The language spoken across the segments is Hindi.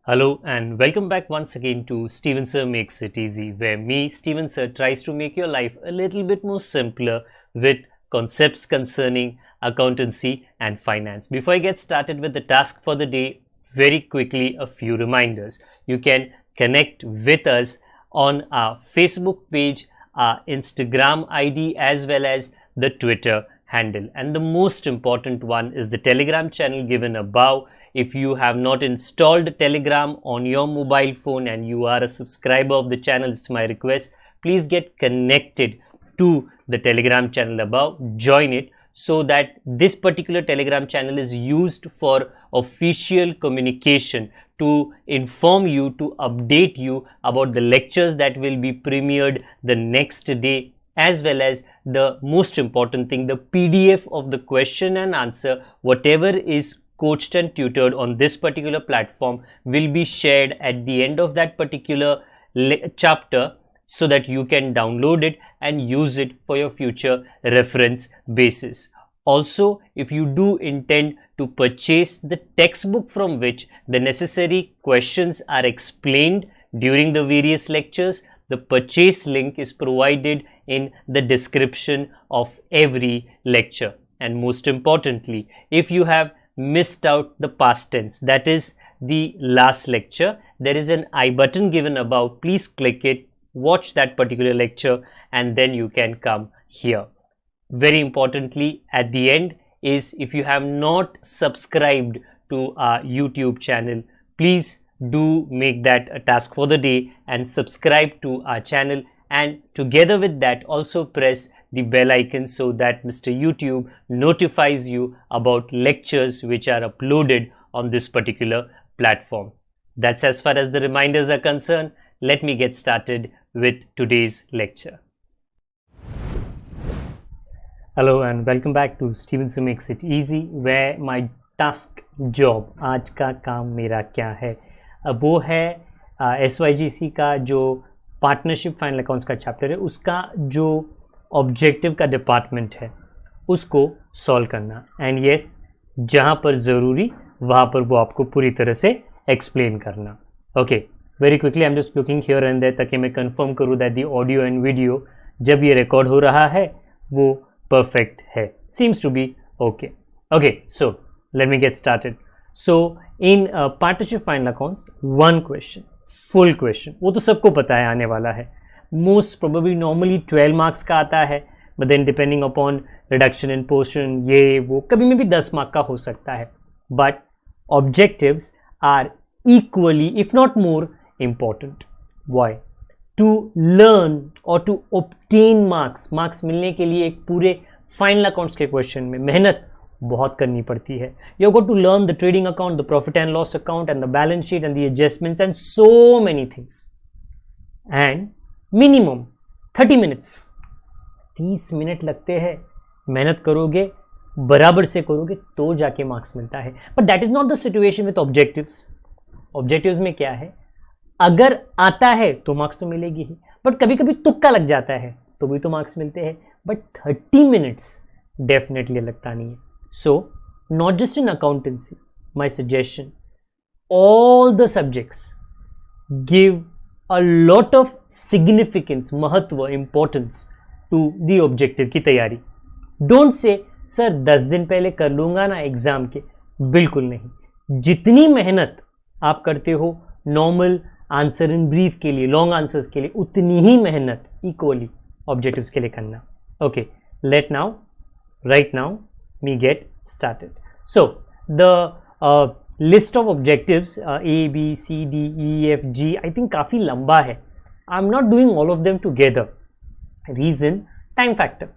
Hello and welcome back once again to Steven Sir Makes It Easy, where me, Steven Sir, tries to make your life a little bit more simpler with concepts concerning accountancy and finance. Before I get started with the task for the day, very quickly a few reminders. You can connect with us on our Facebook page, our Instagram ID, as well as the Twitter handle. And the most important one is the Telegram channel given above. If you have not installed Telegram on your mobile phone and you are a subscriber of the channel, it's my request, please get connected to the Telegram channel above, join it, so that this particular Telegram channel is used for official communication to inform you, to update you about the lectures that will be premiered the next day, as well as the most important thing, the PDF of the question and answer, whatever is coached and tutored on this particular platform will be shared at the end of that particular chapter, so that you can download it and use it for your future reference basis. Also, if you do intend to purchase the textbook from which the necessary questions are explained during the various lectures, the purchase link is provided in the description of every lecture. And most importantly, if you have missed out the past tense, that is the last lecture, there is an I button given above. Please click it, watch that particular lecture, and then you can come here. Very importantly, at the end is, if you have not subscribed to our YouTube channel, please do make that a task for the day and subscribe to our channel, and together with that also press the bell icon so that Mr. YouTube notifies you about lectures which are uploaded on this particular platform. That's as far as the reminders are concerned. Let me get started with today's lecture. Hello and welcome back to Steven Sir Makes It Easy, where my task job, आज का काम मेरा क्या है, वो है SYGC का जो पार्टनरशिप फाइनल अकाउंट्स का चैप्टर है, उसका जो ऑब्जेक्टिव का डिपार्टमेंट है उसको सॉल्व करना. एंड यस, जहाँ पर ज़रूरी वहाँ पर वो आपको पूरी तरह से एक्सप्लेन करना. Okay, very quickly I am just looking here and there ताकि मैं कंफर्म करूँ that the audio and video जब ये रिकॉर्ड हो रहा है वो परफेक्ट है. Seems to be okay. Okay, so let me get started. So in partnership final accounts, one question, full question, वो तो सबको पता है आने वाला है. मोस्ट प्रोबेबली नॉर्मली 12 मार्क्स का आता है, but then depending upon reduction in portion, ये वो कभी में भी 10 मार्क का हो सकता है. But objectives are equally if not more important. Why? To learn और टू ऑब्टेन मार्क्स मिलने के लिए एक पूरे फाइनल अकाउंट्स के क्वेश्चन में मेहनत बहुत करनी पड़ती है. You got to learn the trading account, the profit and loss account and the balance sheet and the adjustments and so many things. And minimum 30 minutes, 30 minute लगते हैं. मेहनत करोगे, बराबर से करोगे तो जाके मार्क्स मिलता है. But that is not the situation with objectives. Objectives में क्या है, अगर आता है तो मार्क्स तो मिलेगी ही, बट कभी कभी तुक्का लग जाता है तो भी तो मार्क्स मिलते हैं. बट 30 मिनट्स डेफिनेटली लगता नहीं है. So not just in accountancy, my suggestion, all the subjects give a lot of significance, महत्व, importance to the objective की तैयारी. Don't say सर 10 दिन पहले कर लूँगा ना एग्ज़ाम के. बिल्कुल नहीं. जितनी मेहनत आप करते हो नॉर्मल आंसर इन ब्रीफ के लिए, लॉन्ग आंसर्स के लिए, उतनी ही मेहनत इक्वली ऑब्जेक्टिव्स के लिए करना. Okay, let now, right now me get started. So the list of objectives A B C D E F G I think काफ़ी लंबा है. I am not doing all of them together. Reason, time factor,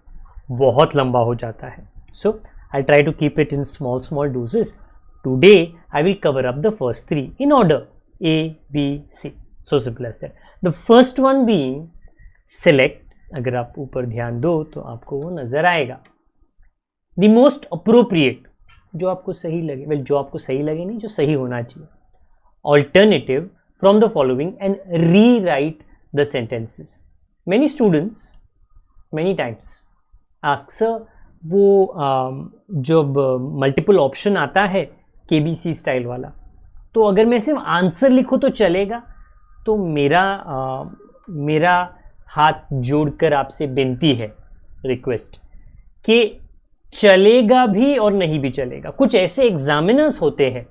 बहुत लंबा हो जाता है. So I try to keep it in small doses. Today I will cover up the first 3 in order A B C. So simple as that. The first one being select. अगर आप ऊपर ध्यान दो तो आपको वो नज़र आएगा. द मोस्ट अप्रोप्रिएट, जो आपको सही लगे, वेल जो आपको सही लगे नहीं, जो सही होना चाहिए. Alternative from the following and rewrite the sentences. Many students many times ask sir, वो जब मल्टीपल ऑप्शन आता है KBC स्टाइल वाला, तो अगर मैं सिर्फ आंसर लिखूं तो चलेगा? तो मेरा हाथ जोड़कर आपसे विनती है, रिक्वेस्ट, कि चलेगा भी और नहीं भी चलेगा। कुछ ऐसे एग्जामिनर्स होते हैं,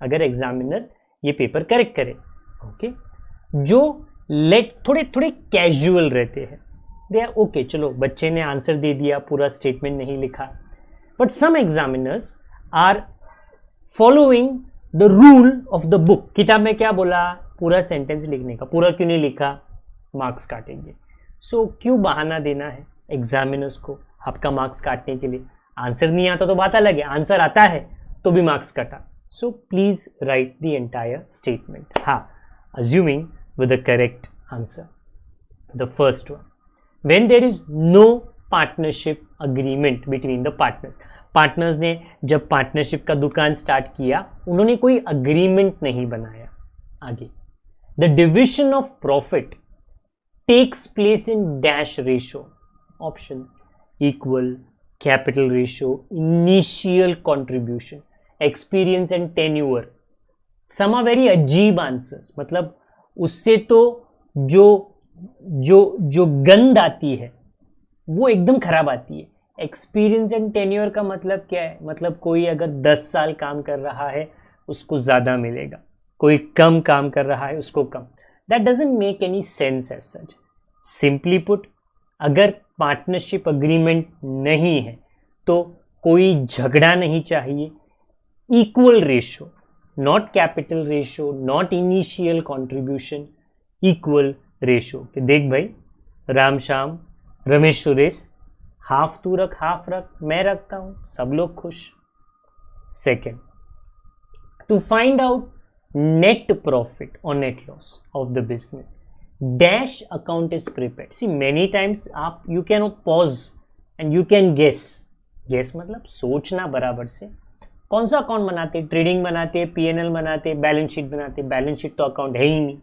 अगर एग्जामिनर ये पेपर करेक्ट करे, ओके, जो थोड़े थोड़े कैजुअल रहते हैं, दे आर ओके, चलो बच्चे ने आंसर दे दिया, पूरा स्टेटमेंट नहीं लिखा। But some examiners are following the rule of the book. किताब में क्या बोला, पूरा सेंटेंस लिखने का, पूरा क्यों नहीं लिखा, मार्क्स काटेंगे। सो क्यों बहाना देना है एग्जामिनर्स को आपका मार्क्स काटने के लिए? आंसर नहीं आता तो बात अलग है, आंसर आता है तो भी मार्क्स कटा। So please right the entire statement, हाँ, assuming with the correct answer. The first one, when there is no partnership agreement between the partners. Partners ने जब पार्टनरशिप का दुकान स्टार्ट किया, उन्होंने कोई अग्रीमेंट नहीं बनाया। आगे, the division of profit takes place in dash ratio, options equal, capital ratio, initial contribution, experience and tenure. Some are very अजीब आंसर्स, मतलब उससे तो जो गंध आती है वो एकदम खराब आती है। एक्सपीरियंस एंड टेन्योर का मतलब क्या है? मतलब कोई अगर 10 साल काम कर रहा है उसको ज़्यादा मिलेगा, कोई कम काम कर रहा है उसको कम। That doesn't make any sense as such. Simply put, अगर पार्टनरशिप अग्रीमेंट नहीं है तो कोई झगड़ा नहीं चाहिए। Equal ratio, not capital ratio, not initial contribution, equal ratio. कि देख भाई, राम श्याम, रमेश सुरेश, हाफ तू रख, हाफ रख, मैं रखता हूं, सब लोग खुश। Second, to find out net profit और net loss of the business, dash account is prepared. See many times आप you can pause and you can guess मतलब सोचना बराबर से। कौन सा अकाउंट बनाते? ट्रेडिंग बनाते, पीएनएल बनाते, बैलेंस शीट बनाते। बैलेंस शीट तो अकाउंट है ही नहीं।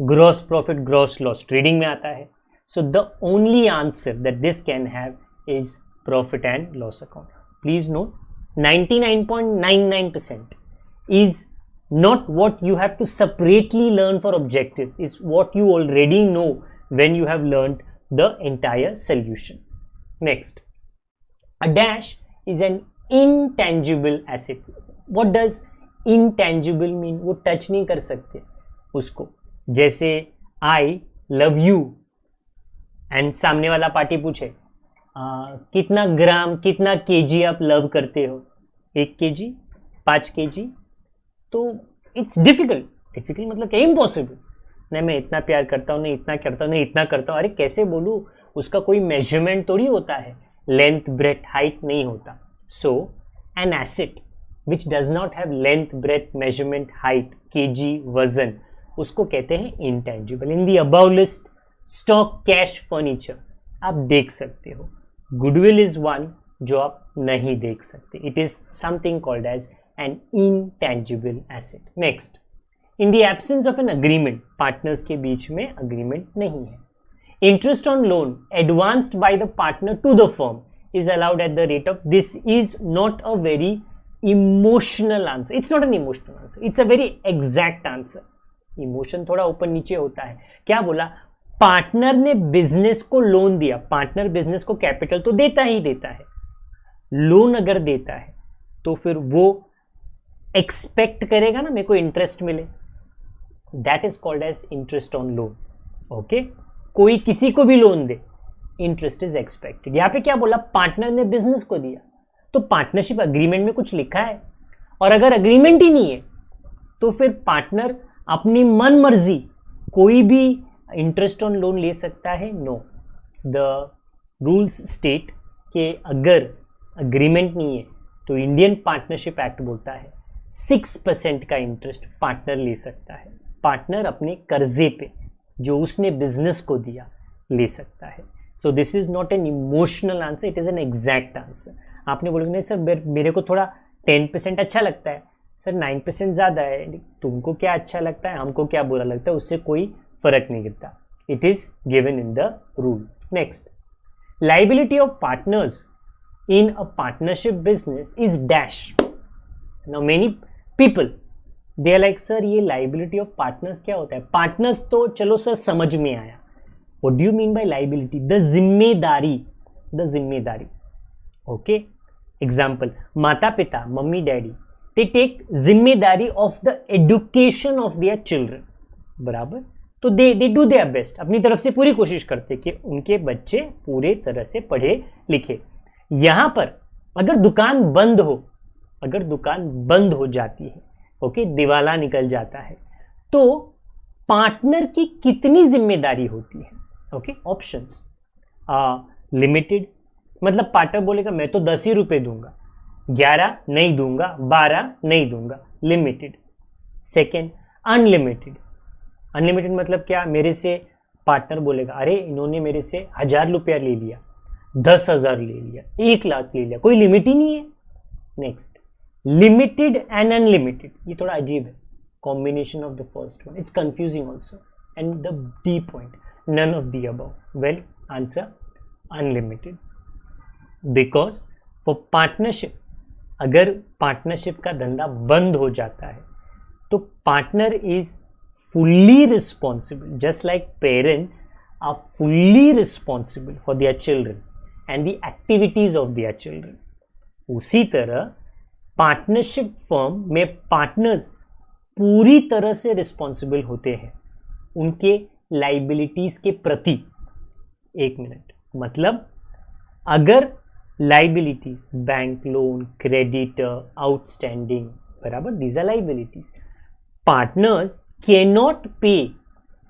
Gross profit, gross loss trading में आता है। So the only answer that this can have is profit and loss account. Please note, 99.99% is not what you have to separately learn for objectives. It's what you already know when you have learned the entire solution. Next, a dash is an intangible asset. What does intangible mean? वो टच नहीं कर सकते उसको। जैसे I love you एंड सामने वाला पार्टी पूछे कितना ग्राम, कितना केजी आप लव करते हो? 1 केजी, 5 केजी? तो इट्स डिफिकल्ट मतलब क्या, इम्पॉसिबल। नहीं, मैं इतना प्यार करता हूँ, नहीं इतना करता हूँ, नहीं इतना करता हूँ। अरे कैसे बोलूँ? उसका कोई मेजरमेंट थोड़ी होता है, लेंथ, ब्रेथ, हाइट नहीं होता। So an asset which does not have length, breadth, measurement, height, KG, वजन, उसको कहते हैं intangible. In the above list, stock, cash, furniture आप देख सकते हो। गुडविल इज वन जो आप नहीं देख सकते। It is something called as an intangible asset. Next, in the absence of an agreement, partners के बीच में अग्रीमेंट नहीं है। Interest on loan advanced by the partner to the firm is allowed at the rate of, this is not a very emotional answer. It's not an emotional answer, it's a very exact answer. Emotion थोड़ा ऊपर नीचे होता है। क्या बोला? पार्टनर ने बिजनेस को लोन दिया। पार्टनर बिजनेस को कैपिटल तो देता ही देता है। लोन अगर देता है तो फिर वो एक्सपेक्ट करेगा ना मेरे को इंटरेस्ट मिले। That is called as interest on loan. Okay, कोई किसी को भी लोन दे, इंटरेस्ट इज एक्सपेक्टेड। यहां पे क्या बोला? पार्टनर ने बिजनेस को दिया, तो पार्टनरशिप अग्रीमेंट में कुछ लिखा है। और अगर अग्रीमेंट ही नहीं है तो फिर पार्टनर अपनी मन मर्जी कोई भी इंटरेस्ट ऑन लोन ले सकता है? नो, द रूल्स स्टेट कि अगर अग्रीमेंट नहीं है तो इंडियन पार्टनरशिप एक्ट बोलता है 6% का इंटरेस्ट पार्टनर ले सकता है। पार्टनर अपने कर्जे पे जो उसने बिजनेस को दिया ले सकता है। So this is not an emotional answer, it is an exact answer. आपने बोलोगे नहीं सर मेरे को थोड़ा 10% अच्छा लगता है, सर 9% ज़्यादा है। तुमको क्या अच्छा लगता है, हमको क्या बुरा लगता है, उससे कोई फर्क नहीं गिरता। It is given in the rule. Next, liability of partners in a partnership business is dash. Now many people they are like sir ये लाइबिलिटी ऑफ पार्टनर्स क्या होता है? पार्टनर्स तो चलो सर समझ में आया, what do you mean by liability? The जिम्मेदारी, द जिम्मेदारी। ओके, एग्जाम्पल, माता पिता, मम्मी डैडी, दे टेक जिम्मेदारी of the education of their children, बराबर। तो दे डू देयर बेस्ट, अपनी तरफ से पूरी कोशिश करते कि उनके बच्चे पूरे तरह से पढ़े लिखे। यहां पर अगर दुकान बंद हो, अगर दुकान बंद हो जाती है, ओके, दिवाला निकल जाता है, तो पार्टनर की कितनी जिम्मेदारी होती है? ओके, ऑप्शंस, लिमिटेड, मतलब पार्टनर बोलेगा मैं तो 10 ही रुपए दूंगा, 11 नहीं दूंगा, 12 नहीं दूंगा, लिमिटेड। Second, unlimited. अनलिमिटेड मतलब क्या? मेरे से पार्टनर बोलेगा अरे इन्होंने मेरे से 1000 रुपया ले लिया, 10,000 ले लिया, 1 लाख ले लिया, कोई लिमिट ही नहीं है। नेक्स्ट, लिमिटेड एंड अनलिमिटेड, ये थोड़ा अजीब है, combination of the first one, it's confusing also, and the D point, none of the above. Well, answer unlimited, because for partnership, अगर पार्टनरशिप का धंधा बंद हो जाता है तो partner is fully responsible, just like parents are fully responsible for their children and the activities of their children. उसी तरह पार्टनरशिप फर्म में पार्टनर्स पूरी तरह से रिस्पॉन्सिबल होते हैं उनके लाइबिलिटीज के प्रति। एक मिनट, मतलब अगर liabilities, bank loan, creditor, outstanding, बराबर, these are liabilities, partners cannot pay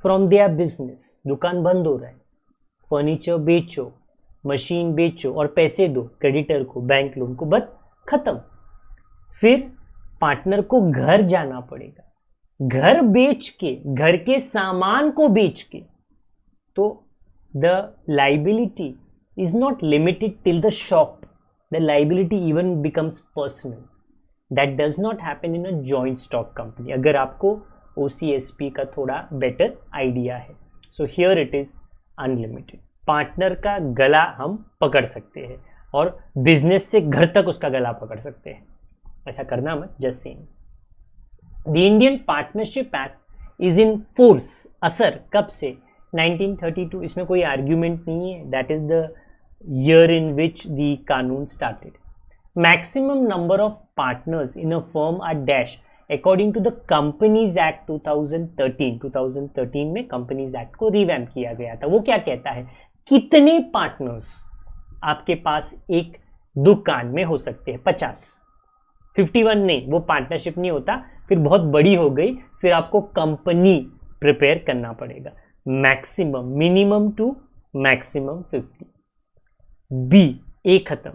from their business, दुकान बंद हो रहा है, फर्नीचर बेचो, मशीन बेचो और पैसे दो क्रेडिटर को, बैंक लोन को, बस खत्म। फिर पार्टनर को घर जाना पड़ेगा, घर बेच के, घर के सामान को बेच के। तो the liability is not limited till the shop, the liability even becomes personal. That does not happen in a joint stock company. अगर आपको OCSP का थोड़ा बेटर आइडिया है, so here it is unlimited. Partner का गला हम पकड़ सकते हैं और बिजनेस से घर तक उसका गला पकड़ सकते हैं, ऐसा करना मत, just saying. The Indian partnership act is in force, असर कब से? 1932, इसमें कोई आर्ग्यूमेंट नहीं है, that is the year in which the कानून started. Maximum number of partners in a firm are dash according to the Companies Act 2013. 2013 में Companies Act को रिवैम्प किया गया था। वो क्या कहता है, कितने पार्टनर्स आपके पास एक दुकान में हो सकते हैं? 50, 51 नहीं, वो पार्टनरशिप नहीं होता, फिर बहुत बड़ी हो गई, फिर आपको कंपनी प्रिपेयर करना पड़ेगा। Maximum, minimum to maximum 50। B, A खत्म,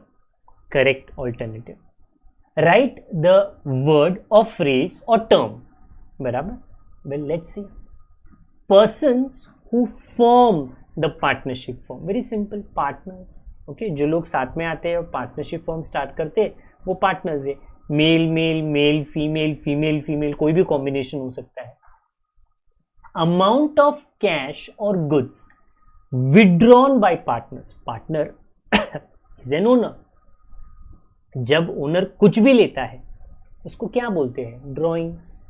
correct alternative. Write the word or phrase or term, बराबर। Well, let's see, persons who form the partnership form, very simple, partners. Okay, जो लोग साथ में आते हैं और पार्टनरशिप फॉर्म स्टार्ट करते हैं वो पार्टनर्स है। Male male, male female, female female, कोई भी कॉम्बिनेशन हो सकता है। अमाउंट ऑफ कैश और goods withdrawn by partners, partner is an owner, जब ओनर कुछ भी लेता है उसको क्या बोलते हैं? Drawings.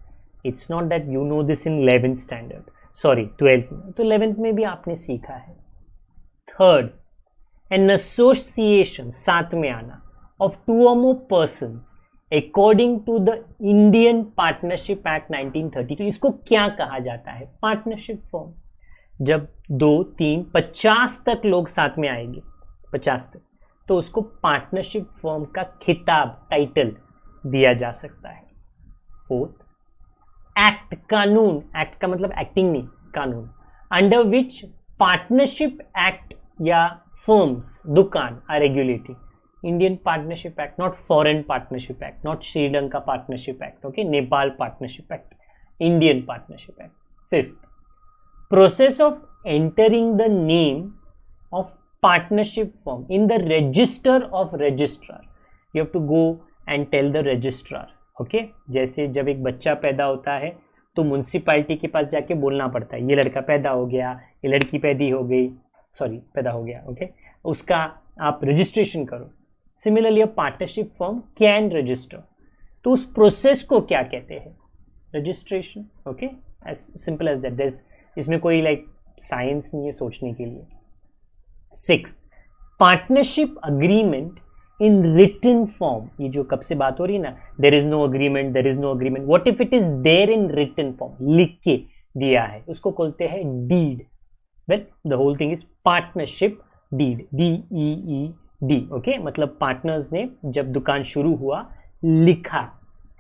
It's not that you know this in 11th standard, sorry 12th में, तो 11th में भी आपने सीखा है। थर्ड, एन एसोसिएशन, साथ में आना, of 2 or more persons according to the Indian partnership act 1930। तो इसको क्या कहा जाता है? Partnership form. जब 2, 3, 50 तक लोग साथ में आएंगे, 50 तक, तो उसको पार्टनरशिप फर्म का खिताब, टाइटल दिया जा सकता है। फोर्थ, एक्ट, कानून, एक्ट का मतलब एक्टिंग नहीं, कानून, अंडर विच पार्टनरशिप एक्ट या फर्म्स, दुकान, are regulated. Indian partnership act, not foreign partnership act, not Sri Lanka partnership act, okay, Nepal partnership act, Indian partnership act. Fifth, process of entering the name of partnership firm in the register of registrar. You have to go and tell the registrar. Okay? जैसे जब एक बच्चा पैदा होता है तो म्यूनसिपैलिटी के पास जाके बोलना पड़ता है, ये लड़का पैदा हो गया, ये लड़की पैदा हो गई, सॉरी पैदा हो गया, ओके, उसका आप रजिस्ट्रेशन करो। Similarly a partnership firm can register, तो उस प्रोसेस को क्या कहते हैं? Registration. Okay, as simple as that. इसमें कोई लाइक साइंस नहीं है सोचने के लिए. 6th, partnership agreement in written form. ये जो कब से बात हो रही है ना, there is no agreement, there is no agreement. What if it is there in written form, लिख के दिया है, उसको बोलते हैं deed. Well the whole thing is partnership deed, DEED. Okay, मतलब पार्टनर्स ने जब दुकान शुरू हुआ लिखा,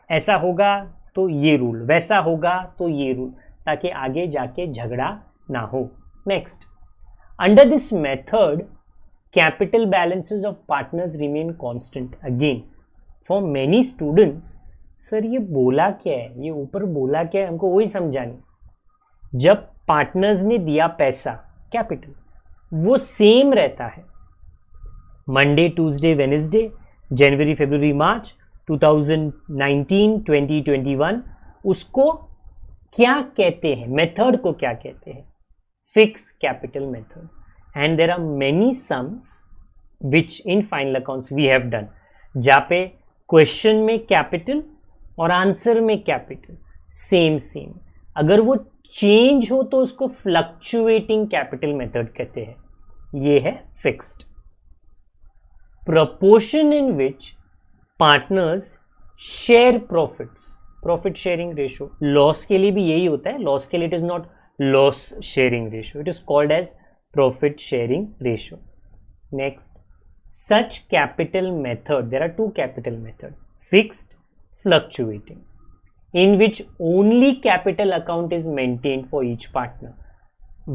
ऐसा होगा तो ये रूल, वैसा होगा तो ये रूल, ताकि आगे जाके झगड़ा ना हो. Next, under this method capital balances of partners remain constant. Again, for many students, sir ये बोला क्या है, ये ऊपर बोला क्या है, हमको वही समझानी. जब पार्टनर्स ने दिया पैसा, कैपिटल, वो सेम रहता है. मंडे, ट्यूसडे, वेनेसडे, जनवरी, फरवरी, मार्च 2019, 2021, उसको क्या कहते हैं, मेथड को क्या कहते हैं, fix capital method. And there are many sums which in final accounts we have done, जहाँ पे क्वेश्चन में कैपिटल और आंसर में कैपिटल सेम. अगर वो चेंज हो तो उसको फ्लक्चुएटिंग कैपिटल मेथड कहते हैं. ये है fixed. Proportion in which partners share profits, profit sharing ratio. Loss के लिए भी यही होता है. लॉस के लिए it is not loss sharing ratio, it is called as profit sharing ratio. Next, such capital method, there are two capital method, fixed, fluctuating, in which only capital account is maintained for each partner.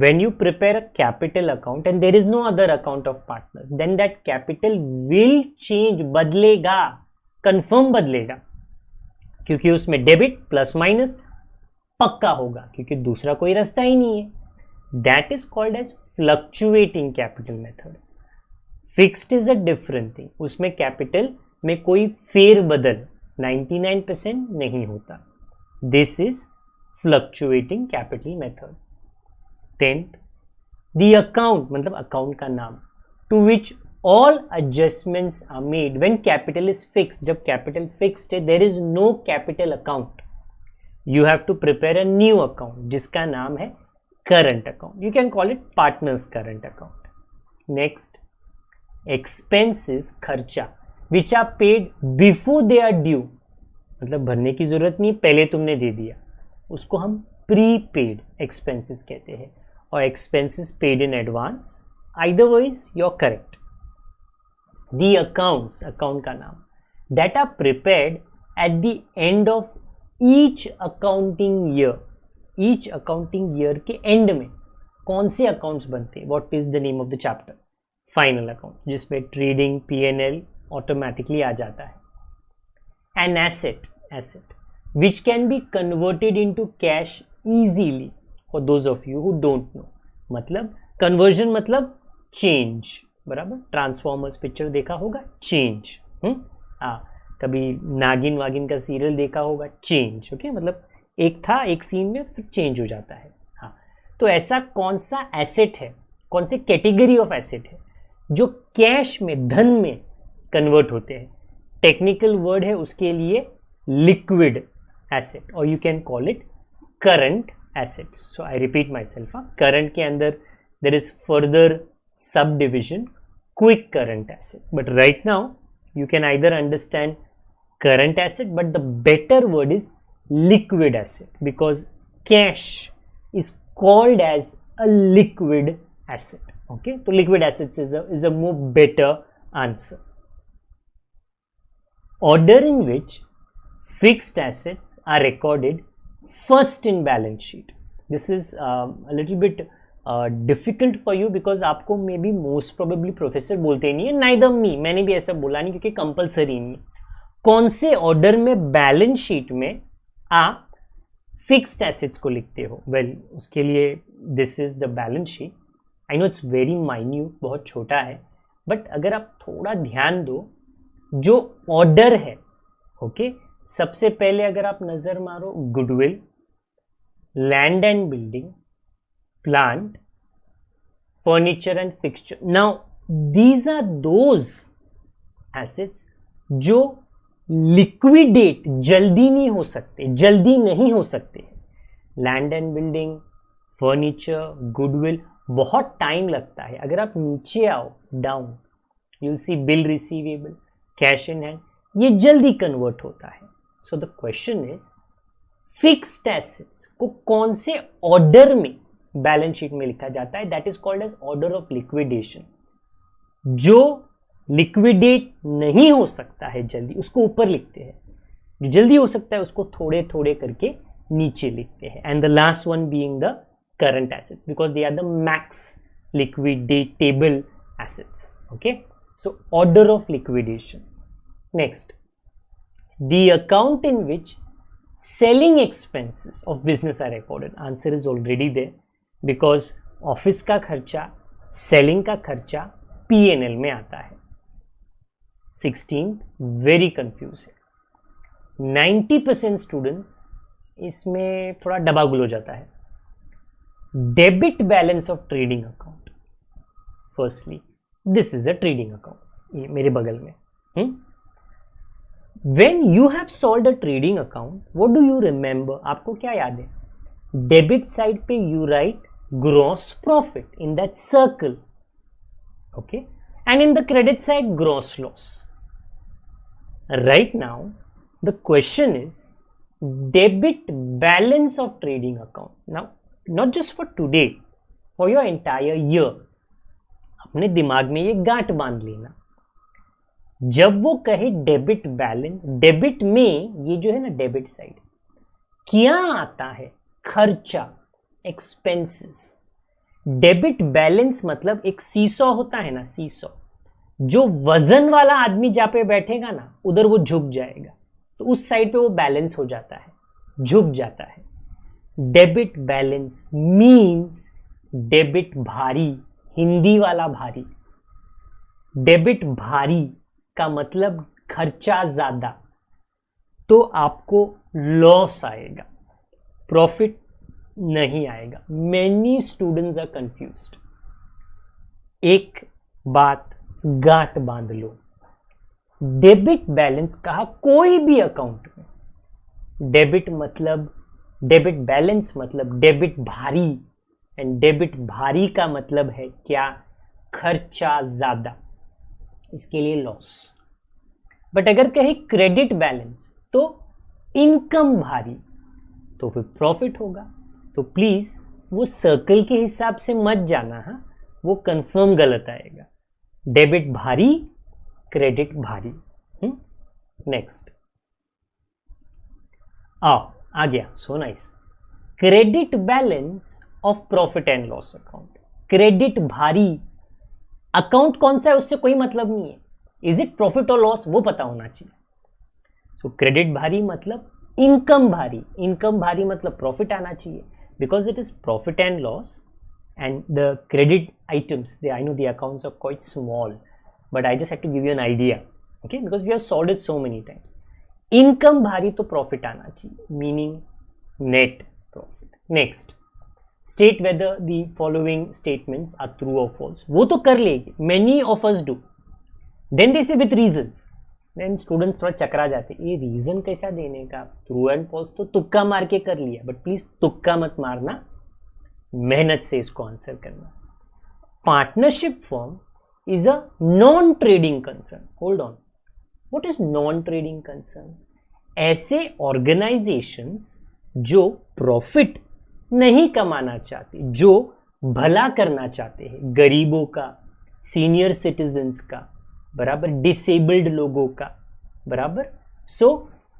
When you prepare a capital account and there is no other account of partners, then that capital will change, बदलेगा, confirm बदलेगा, क्योंकि उसमें डेबिट प्लस माइनस पक्का होगा, क्योंकि दूसरा कोई रास्ता ही नहीं है. That is called as fluctuating capital method. Fixed is a different thing. उसमें कैपिटल में कोई फेर बदल 99% नहीं होता. This is fluctuating capital method. 10th, the account, मतलब अकाउंट का नाम, to which all adjustments are made when capital is fixed. जब कैपिटल फिक्स्ड है, there is no capital account. You have to prepare a new account जिसका नाम है current account. You can call it partners current account. Next, expenses, खर्चा, which are paid before they are due. मतलब भरने की जरूरत नहीं, पहले तुमने दे दिया, उसको हम प्रीपेड एक्सपेंसेस कहते हैं. और expenses paid in advance, either ways you're correct. The accounts, account का नाम, that are prepared at the end of each accounting year. Each accounting year के एंड में कौन से अकाउंट्स बनते हैं, what is the name of the chapter, final account, जिसमें ट्रेडिंग, P&L ऑटोमेटिकली आ जाता है. N asset, which can be converted into cash easily for those of you who don't know. मतलब कन्वर्जन मतलब चेंज, बराबर. ट्रांसफॉर्मर्स पिक्चर देखा होगा, चेंज. कभी नागिन वागिन का सीरियल देखा होगा, चेंज. ओके, मतलब एक था एक सीन में, फिर चेंज हो जाता है. हाँ, तो ऐसा कौन सा एसेट है, कौन से कैटेगरी ऑफ एसेट है जो कैश में, धन में कन्वर्ट होते हैं. टेक्निकल वर्ड है उसके लिए लिक्विड एसेट, और you can call it current assets. So I repeat my self, current के अंदर there is further sub division, quick current asset. But right now you can either understand current asset, but the better word is liquid asset, because cash is called as a liquid asset. Okay, so liquid assets is a more better answer. Order in which fixed assets are recorded first in balance sheet. This is a little bit difficult for you, because आपको maybe most probably professor बोलते ही नहीं है, नाइदर मी, मैंने भी ऐसा बोला नहीं क्योंकि कंपलसरी नहीं. कौन से ऑर्डर में बैलेंस शीट में आप फिक्स्ड एसेट्स को लिखते हो? वेल, उसके लिए this is the balance sheet. I know it's very minute, बहुत छोटा है, बट अगर आप थोड़ा ध्यान दो, जो ऑर्डर है, ओके, सबसे पहले अगर आप नजर मारो, goodwill, land and building, plant, furniture and fixture. Now these are those assets जो लिक्विडेट जल्दी नहीं हो सकते, जल्दी नहीं हो सकते। Land and building, furniture, goodwill, बहुत टाइम लगता है। अगर आप नीचे आओ down, you will see bill receivable, cash in hand, ये जल्दी कन्वर्ट होता है। So the question is fixed assets को कौन से ऑर्डर में बैलेंस शीट में लिखा जाता है? That is called as order of liquidation. जो लिक्विडेट नहीं हो सकता है जल्दी, उसको ऊपर लिखते हैं, जो जल्दी हो सकता है उसको थोड़े थोड़े करके नीचे लिखते हैं। And the last one being the current assets, because they are the max liquidatable assets. Okay, so order of liquidation. Next, the account in which selling expenses of business are recorded. Answer is already there because office का खर्चा, सेलिंग का खर्चा P&L में आता है। 16 वेरी कंफ्यूजिंग। 90% स्टूडेंट्स इसमें थोड़ा डबागुल हो जाता है। Debit balance of trading account, firstly this is a trading account, ये मेरे बगल में। When you have solved a trading account, what do you remember? आपको क्या याद है? डेबिट साइड पे you write gross profit in that circle, okay? And in the credit side, gross loss. Right now, the question is debit balance of trading account. Now, not just for today, for your entire year. अपने दिमाग में ये गांठ बांध लेना। जब वो कहे डेबिट बैलेंस, डेबिट में ये जो है ना डेबिट साइड, क्या आता है? खर्चा, एक्सपेंसेस। डेबिट बैलेंस मतलब एक सीसॉ होता है ना, सीसॉ, जो वजन वाला आदमी जहां पे बैठेगा ना उधर वो झुक जाएगा, तो उस साइड पे वो बैलेंस हो जाता है, झुक जाता है। डेबिट बैलेंस मीन्स डेबिट भारी, हिंदी वाला भारी। डेबिट भारी का मतलब खर्चा ज्यादा, तो आपको लॉस आएगा, प्रॉफिट नहीं आएगा। Many students are confused. एक बात गांठ बांध लो, डेबिट बैलेंस कहा कोई भी अकाउंट में, डेबिट मतलब, डेबिट बैलेंस मतलब डेबिट भारी, एंड डेबिट भारी का मतलब है क्या? खर्चा ज्यादा, इसके लिए लॉस। बट अगर कहे क्रेडिट बैलेंस तो इनकम भारी, तो फिर प्रॉफिट होगा। तो प्लीज वो सर्कल के हिसाब से मत जाना, हाँ, वो कंफर्म गलत आएगा। डेबिट भारी, क्रेडिट भारी। नेक्स्ट आओ आ गया, so nice. Credit balance of profit and loss account. Credit भारी अकाउंट कौन सा है उससे कोई मतलब नहीं है, इज इट प्रॉफिट और लॉस वो पता होना चाहिए। सो क्रेडिट भारी मतलब इनकम भारी, इनकम भारी मतलब प्रॉफिट आना चाहिए, because it is profit and loss and the credit items, I know the accounts are quite small but I just have to give you an idea, okay, because we have solved it so many times. Income भारी तो प्रॉफिट आना चाहिए, meaning net profit. Next, state whether the following statements are true और फॉल्स, वो तो कर लेगी, many of us do. Then they say with reasons, then students थोड़ा चकरा जाते, ये रीजन कैसा देने का? ट्रू एंड फॉल्स तो तुक्का मार के कर लिया, बट प्लीज तुक्का मत मारना, मेहनत से इसको आंसर करना। Partnership firm is a non trading concern. Hold on, what is non trading concern? ऐसे ऑर्गेनाइजेशंस जो प्रॉफिट नहीं कमाना चाहते, जो भला करना चाहते हैं, गरीबों का, सीनियर सिटीजन्स का, बराबर, डिसेबल्ड लोगों का, बराबर। सो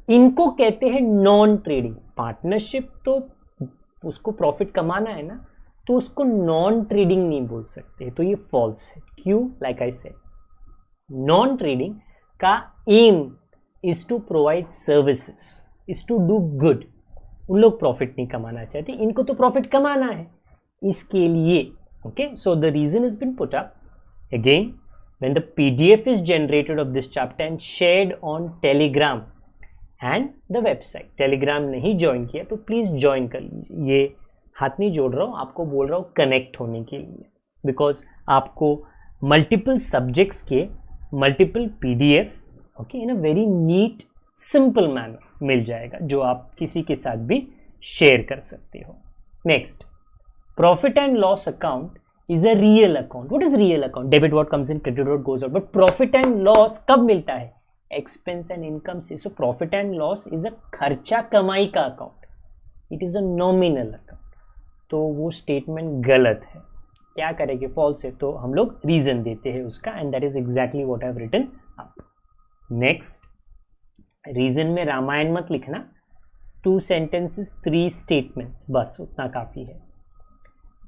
इनको कहते हैं नॉन ट्रेडिंग। पार्टनरशिप तो उसको प्रॉफिट कमाना है ना, तो उसको नॉन ट्रेडिंग नहीं बोल सकते, तो ये फॉल्स है। क्यों? Like I said, non trading का aim is to provide services, is to do good. उन लोग प्रॉफिट नहीं कमाना चाहते, इनको तो प्रॉफिट कमाना है, इसके लिए। Okay, so the reason is been put up again when the PDF is generated of this chapter and shared on Telegram and the website. Telegram नहीं ज्वाइन किया तो प्लीज ज्वाइन कर लीजिए। ये हाथ नहीं जोड़ रहा हूँ, आपको बोल रहा हूँ कनेक्ट होने के लिए, बिकॉज आपको मल्टीपल सब्जेक्ट्स के multiple PDF, okay, in a very neat simple manner मिल जाएगा जो आप किसी के साथ भी शेयर कर सकते हो। Next, profit and loss account is a real account. What is real account? Debit what comes in, credit what goes out. But profit and loss कब मिलता है? एक्सपेंस एंड इनकम से। So profit and loss is a खर्चा कमाई का account, it is a nominal account. तो वो स्टेटमेंट गलत है। क्या करेंगे? फॉल्स है तो हम लोग रीजन देते हैं उसका, and that is exactly what I have written up. Next, reason में रामायण मत लिखना, 2 sentences 3 statements, बस उतना काफी है।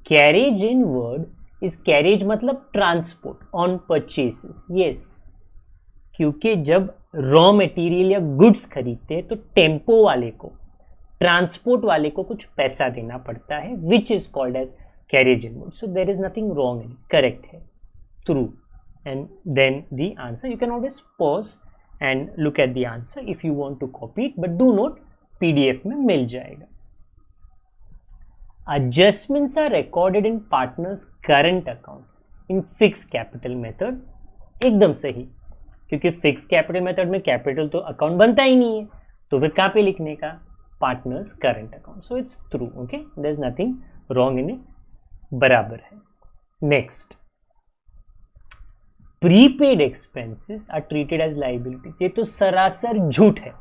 Carriage in word is, carriage मतलब ट्रांसपोर्ट ऑन परचेसेस। यस, क्योंकि जब रॉ मटेरियल या गुड्स खरीदते हैं तो टेम्पो वाले को, ट्रांसपोर्ट वाले को कुछ पैसा देना पड़ता है, which is called as carriage inward. So there is nothing wrong in, correct है, true. And then the answer, you can always pause and look at the answer if you want to copy it, but do not PDF में मिल जाएगा। Adjustments are recorded in partner's current account in fixed capital method। एकदम सही, क्योंकि फिक्स कैपिटल मेथड में कैपिटल तो अकाउंट बनता ही नहीं है, तो फिर कहाँ पे लिखने का? Partners current account. So it's true, okay, there is nothing wrong in it, बराबर है। Next, prepaid expenses are treated as liabilities. ये तो सरासर झूठ है,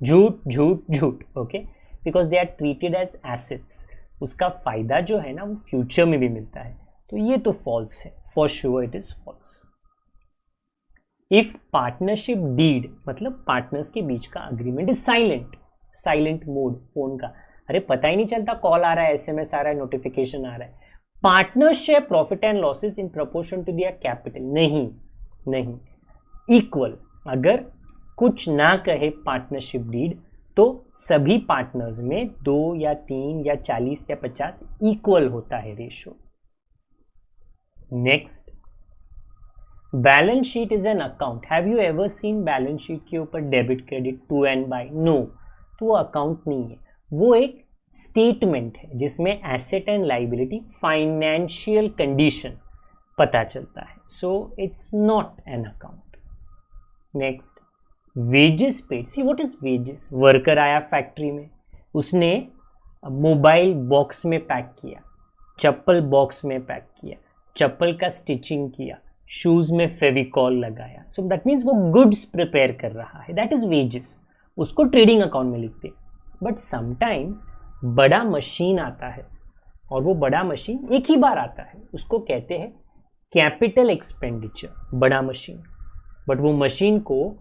झूठ झूठ झूठ, okay, because they are treated as assets. उसका फायदा जो है ना वो फ्यूचर में भी मिलता है, तो ये तो फॉल्स है, for sure it is false. If partnership deed मतलब पार्टनर्स के बीच का agreement is silent, silent mode phone का, अरे पता ही नहीं चलता, कॉल आ रहा है, एसएमएस आ रहा है, नोटिफिकेशन आ रहा है। Partners share profit and losses in proportion to their capital, नहीं नहीं, इक्वल। अगर कुछ ना कहे पार्टनरशिप डीड तो सभी पार्टनर्स में 2 या 3 या 40 या 50 इक्वल होता है ratio. Next, balance sheet is an account. Have you ever seen balance sheet के ऊपर debit credit to and by? No, तो वो अकाउंट नहीं है, वो एक स्टेटमेंट है जिसमें asset and liability financial condition पता चलता है। So it's not an account. Next, wages paid. See what is wages? Worker आया फैक्ट्री में, उसने मोबाइल बॉक्स में पैक किया, चप्पल बॉक्स में पैक किया, चप्पल का स्टिचिंग किया, शूज में फेविकॉल लगाया। सो दैट मीन्स वो गुड्स प्रिपेयर कर रहा है, दैट इज वेजेस। उसको ट्रेडिंग अकाउंट में लिखते हैं। बट समटाइम्स बड़ा मशीन आता है, और वो बड़ा मशीन एक ही बार आता है, उसको कहते हैं कैपिटल एक्सपेंडिचर, बड़ा मशीन। बट वो मशीन को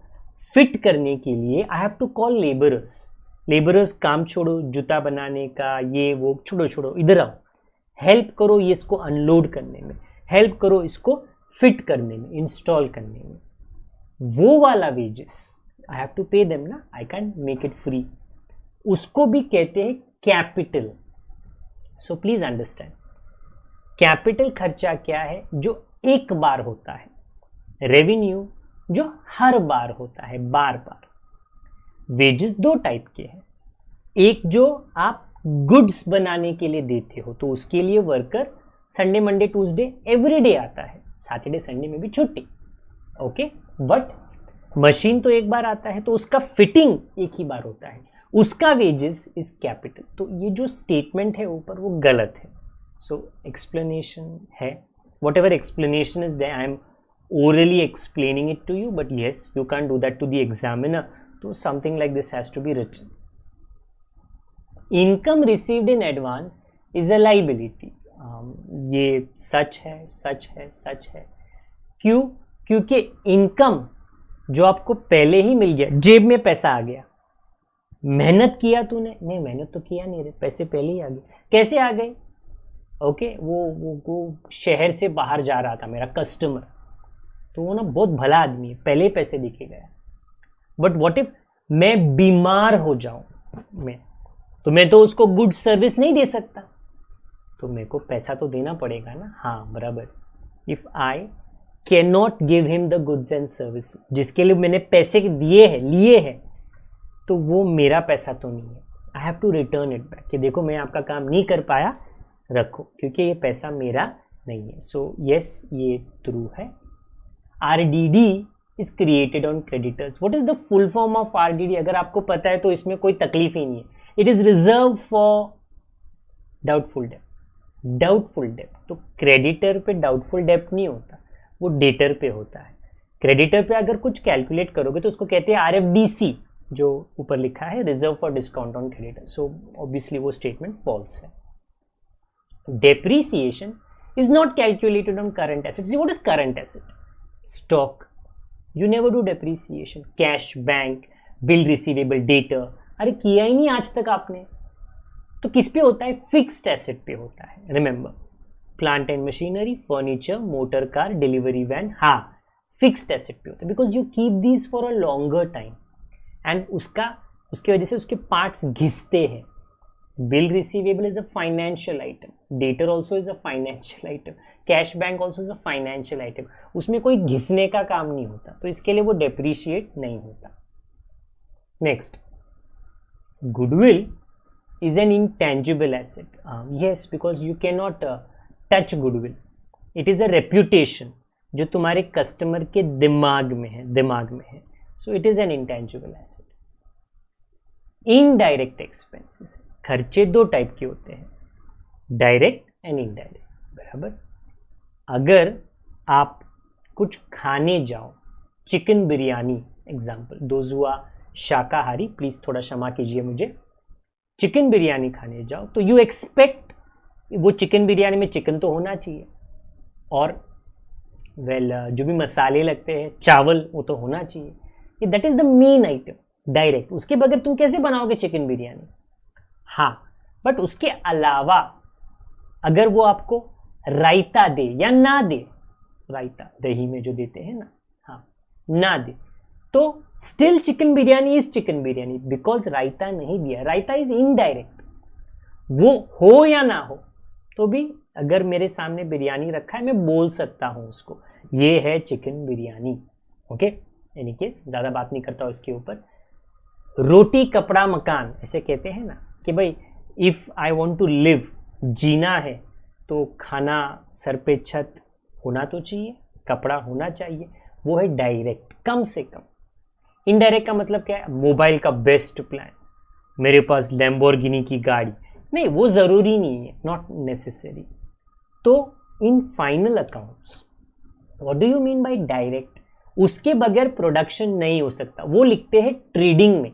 फिट करने के लिए I have to call labourers. Labourers काम छोड़ो, जूता बनाने का, ये वो छोड़ो छोड़ो, इधर आओ, हेल्प करो ये इसको अनलोड करने में, हेल्प करो इसको फिट करने में, इंस्टॉल करने में। वो वाला wages I have to pay them ना, I can make it free. उसको भी कहते हैं capital. So please understand, capital खर्चा क्या है? जो एक बार होता है, रेवेन्यू जो हर बार होता है, बार बार। वेजेस 2 टाइप के हैं, एक जो आप गुड्स बनाने के लिए देते हो, तो उसके लिए worker Sunday Monday Tuesday everyday आता है, सैटरडे संडे में भी छुट्टी, ओके। बट मशीन तो एक बार आता है, तो उसका फिटिंग एक ही बार होता है, उसका वेजेस इज कैपिटल। तो ये जो स्टेटमेंट है ऊपर वो गलत है। सो एक्सप्लेनेशन है, whatever explanation is there, I am orally explaining it to you, but yes, you can't do that to the examiner, so something like this has to be written. Income received in advance is a liability। ये सच है, सच है, सच है। क्यों? क्योंकि इनकम जो आपको पहले ही मिल गया, जेब में पैसा आ गया, मेहनत किया तूने, नहीं मेहनत तो किया नहीं रे, पैसे पहले ही आ गए। कैसे आ गए? ओके, वो शहर से बाहर जा रहा था मेरा कस्टमर, तो वो ना बहुत भला आदमी है, पहले ही पैसे दिखे गया। बट व्हाट इफ मैं बीमार हो जाऊं, तो मैं तो उसको गुड सर्विस नहीं दे सकता, तो मेरे को पैसा तो देना पड़ेगा ना। हाँ बराबर, if I can not give him the goods and services, जिसके लिए मैंने पैसे दिए हैं, लिए हैं, तो वो मेरा पैसा तो नहीं है, I have to return it back, कि देखो मैं आपका काम नहीं कर पाया, रखो, क्योंकि ये पैसा मेरा नहीं है। सो यस, ये ट्रू है। RDD is created on creditors. What is the full form of RDD? अगर आपको पता है तो इसमें कोई तकलीफ ही नहीं है. It is reserved for doubtful debt. Doubtful debt. तो क्रेडिटर पे डाउटफुल डेप्ट नहीं होता, वो डेटर पे होता है. क्रेडिटर पे अगर कुछ कैलकुलेट करोगे तो उसको कहते हैं RFDC, जो ऊपर लिखा है reserve for discount on creditor. So obviously वो स्टेटमेंट फॉल्स है. Depreciation is not calculated on current assets. See, what is current asset? Stock. You never do depreciation. Cash, bank, bill receivable, debtor. अरे किया ही नहीं आज तक आपने. तो किस पे होता है? फिक्स्ड एसेट पे होता है. Remember, plant and machinery, furniture, motor car, delivery van, हाँ फिक्स्ड एसेट पे होता है, because you keep these for a longer time and उसकी वजह से उसके पार्ट्स घिसते हैं. Bill receivable is a financial item, debtor also is a financial item, cash bank also is a financial item. उसमें कोई घिसने का काम नहीं होता, तो इसके लिए वो डेप्रीशिएट नहीं होता. Next, goodwill is an intangible asset. Yes, because you cannot touch goodwill. It is a reputation जो तुम्हारे कस्टमर के दिमाग में है. So it is an intangible asset. Indirect expenses, खर्चे दो टाइप के होते हैं, डायरेक्ट एंड इनडायरेक्ट. बराबर. अगर आप कुछ खाने जाओ, chicken biryani example, those who are शाकाहारी प्लीज थोड़ा क्षमा कीजिए मुझे, चिकन बिरयानी खाने जाओ तो यू एक्सपेक्ट वो चिकन बिरयानी में चिकन तो होना चाहिए, और जो भी मसाले लगते हैं, चावल, वो तो होना चाहिए. That is the main item, direct. उसके बगैर तुम कैसे बनाओगे चिकन बिरयानी? हाँ, बट उसके अलावा अगर वो आपको रायता दे या ना दे, रायता दही में जो देते हैं ना, हाँ, ना दे, तो still chicken biryani is chicken biryani, because रायता नहीं दिया. Raita is indirect. वो हो या ना हो तो भी अगर मेरे सामने बिरयानी रखा है, मैं बोल सकता हूं उसको ये है chicken biryani. Okay, any case ज्यादा बात नहीं करता हूं इसके ऊपर. रोटी कपड़ा मकान ऐसे कहते हैं ना कि भाई if I want to live, जीना है तो खाना, सर पे छत होना तो चाहिए, कपड़ा होना चाहिए. वो है डायरेक्ट, कम से कम. इनडायरेक्ट का मतलब क्या है? मोबाइल का बेस्ट प्लान, मेरे पास लैम्बोर्गिनी की गाड़ी, नहीं वो जरूरी नहीं है, नॉट नेसेसरी. तो in final accounts what do you mean by direct? उसके बगैर प्रोडक्शन नहीं हो सकता, वो लिखते हैं ट्रेडिंग में.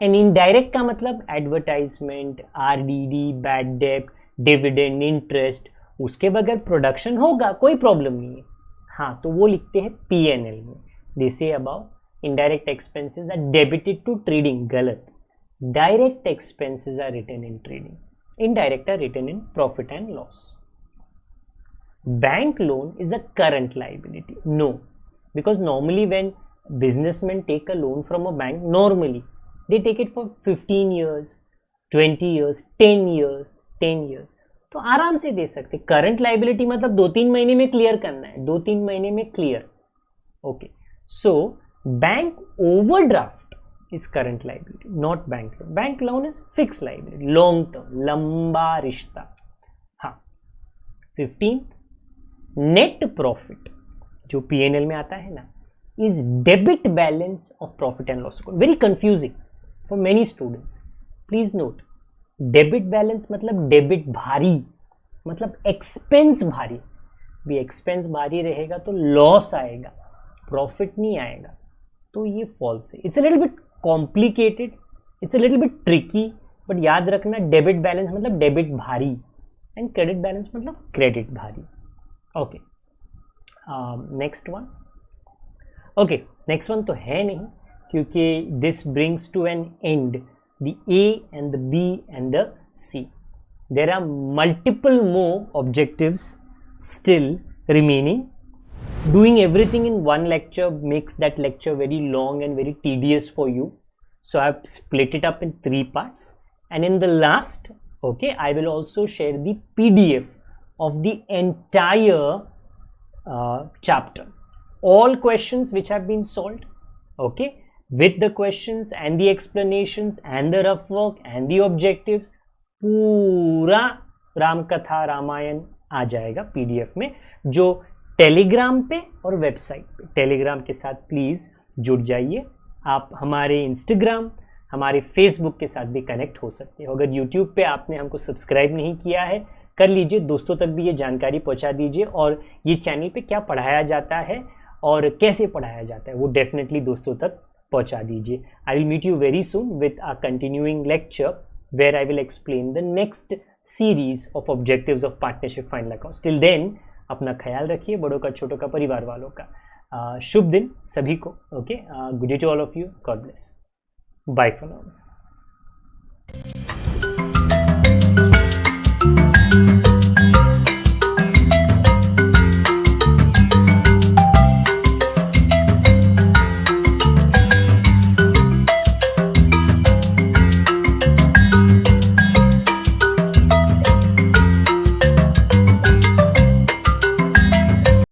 एंड इनडायरेक्ट का मतलब advertisement, RDD, bad debt, dividend, interest, उसके बगैर प्रोडक्शन होगा, कोई प्रॉब्लम नहीं है. हाँ, तो वो लिखते हैं P&L में. They say about indirect expenses are debited to trading. गलत. Direct expenses are written in trading. Indirect are written in profit and loss. Bank loan is a current liability. No, because normally when businessmen take a loan from a bank, normally they take it for 15 years, 20 years, 10 years, 10 years. तो आराम से दे सकते. करंट लाइबिलिटी मतलब 2-3 महीने में क्लियर करना है, 2-3 महीने में clear. Okay, so bank overdraft is current liability, not bank loan. Bank loan is fixed liability, long term, लंबा रिश्ता. हाँ. 15th, net profit जो P&L में आता है ना, is debit balance of profit and loss account. Very confusing for many students. Please note, debit balance मतलब debit भारी, मतलब expense भारी. भी expense भारी रहेगा तो loss आएगा, profit नहीं आएगा. तो ये false है. It's a little bit complicated, it's a little bit tricky, but याद रखना डेबिट बैलेंस मतलब डेबिट भारी एंड क्रेडिट बैलेंस मतलब क्रेडिट भारी. Okay, next one. Okay, next one तो है नहीं, क्योंकि this brings to an end the A and the B and the C. There are multiple more objectives still remaining. Doing everything in one lecture makes that lecture very long and very tedious for you. So I've split it up in 3 parts. And in the last, okay, I will also share the PDF of the entire chapter. All questions which have been solved, okay, with the questions and the explanations and the rough work and the objectives, पूरा रामकथा रामायण आ जाएगा PDF में. जो टेलीग्राम पे और वेबसाइट पे। टेलीग्राम के साथ प्लीज़ जुड़ जाइए। आप हमारे इंस्टाग्राम, हमारे फेसबुक के साथ भी कनेक्ट हो सकते हो। अगर यूट्यूब पे आपने हमको सब्सक्राइब नहीं किया है, कर लीजिए, दोस्तों तक भी ये जानकारी पहुंचा दीजिए, और ये चैनल पे क्या पढ़ाया जाता है और कैसे पढ़ाया जाता है वो डेफिनेटली दोस्तों तक पहुंचा दीजिए। I will meet you very soon with a continuing lecture where I will explain the next series of objectives of partnership final accounts. Till then अपना ख्याल रखिए, बड़ों का, छोटों का, परिवार वालों का। शुभ दिन सभी को। Okay, good day to all of you, God bless, bye for now.